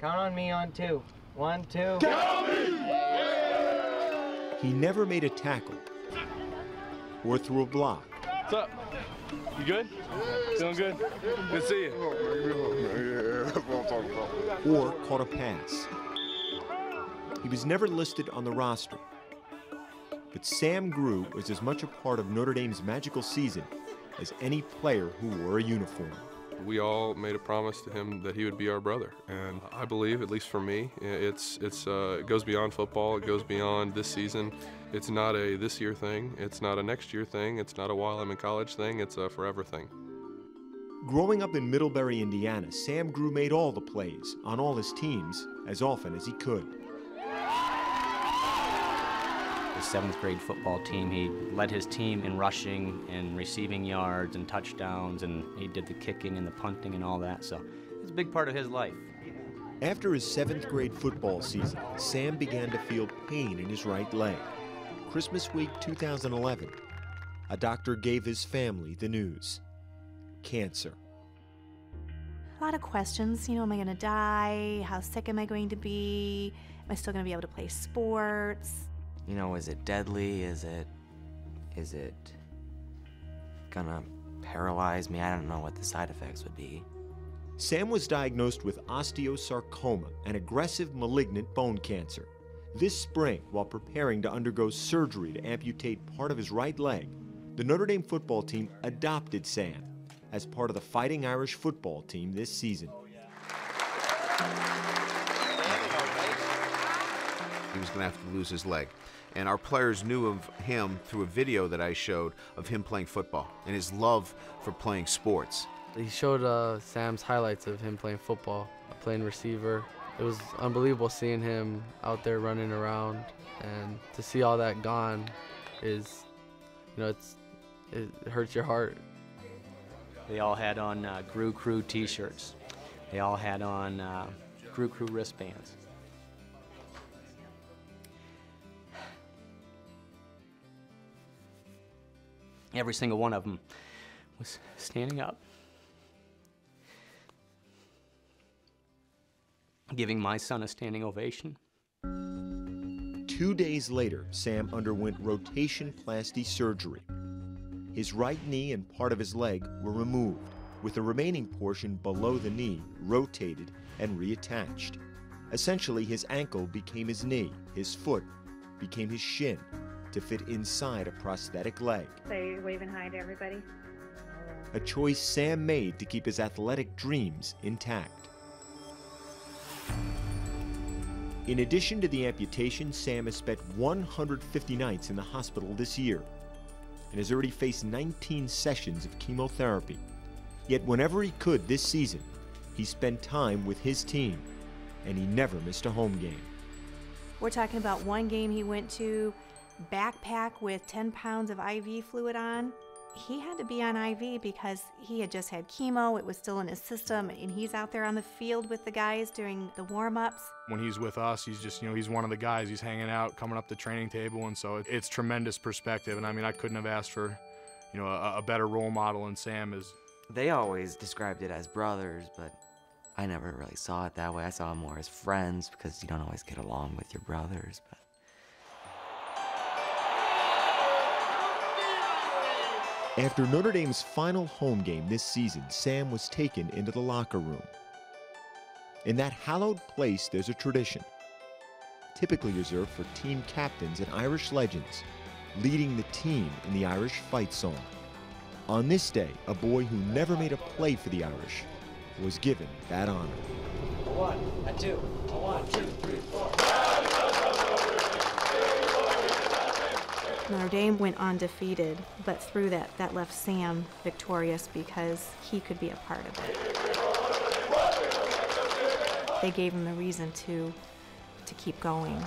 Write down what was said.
Count on me on 2. 1, 2. He never made a tackle or threw a block. What's up? You good? Feeling good? Good to see you. Or caught a pass. He was never listed on the roster. But Sam Grewe was as much a part of Notre Dame's magical season as any player who wore a uniform. We all made a promise to him that he would be our brother, and I believe, at least for me, it goes beyond football. It goes beyond this season. It's not a this year thing. It's not a next year thing. It's not a while I'm in college thing. It's a forever thing. Growing up in Middlebury, Indiana, Sam Grewe made all the plays on all his teams as often as he could. His 7th grade football team, he led his team in rushing and receiving yards and touchdowns, and he did the kicking and the punting and all that, so it's a big part of his life. After his 7th grade football season, Sam began to feel pain in his right leg. Christmas week 2011, a doctor gave his family the news: cancer. A lot of questions, am I gonna die? How sick am I going to be? Am I still gonna be able to play sports? Is it deadly? Is it gonna paralyze me? I don't know what the side effects would be. Sam was diagnosed with osteosarcoma, an aggressive malignant bone cancer. This spring, while preparing to undergo surgery to amputate part of his right leg, the Notre Dame football team adopted Sam as part of the Fighting Irish football team this season. He was going to have to lose his leg. And our players knew of him through a video that I showed of him playing football and his love for playing sports. He showed Sam's highlights of him playing football, playing receiver. It was unbelievable seeing him out there running around, and to see all that gone is, it hurts your heart. They all had on Grewe Crew t-shirts. They all had on Grewe Crew wristbands. Every single one of them was standing up, giving my son a standing ovation. 2 days later, Sam underwent rotation-plasty surgery. His right knee and part of his leg were removed, with the remaining portion below the knee rotated and reattached. Essentially, his ankle became his knee, his foot became his shin, to fit inside a prosthetic leg. Say wave and hi to everybody. A choice Sam made to keep his athletic dreams intact. In addition to the amputation, Sam has spent 150 nights in the hospital this year and has already faced 19 sessions of chemotherapy. Yet whenever he could this season, he spent time with his team, and he never missed a home game. We're talking about one game he went to, backpack with 10 pounds of IV fluid on. He had to be on IV because he had just had chemo, it was still in his system, and he's out there on the field with the guys during the warm-ups. When he's with us, he's just, he's one of the guys. He's hanging out, coming up the training table, and so it's tremendous perspective. And I couldn't have asked for, a better role model than Sam is. They always described it as brothers, but I never really saw it that way. I saw them more as friends because you don't always get along with your brothers. But after Notre Dame's final home game this season, Sam was taken into the locker room. In that hallowed place, there's a tradition, typically reserved for team captains and Irish legends, leading the team in the Irish fight song. On this day, a boy who never made a play for the Irish was given that honor. 1, 2, 1, 2, 3, 4. Notre Dame went undefeated, but through that left Sam victorious because he could be a part of it. They gave him a reason to keep going.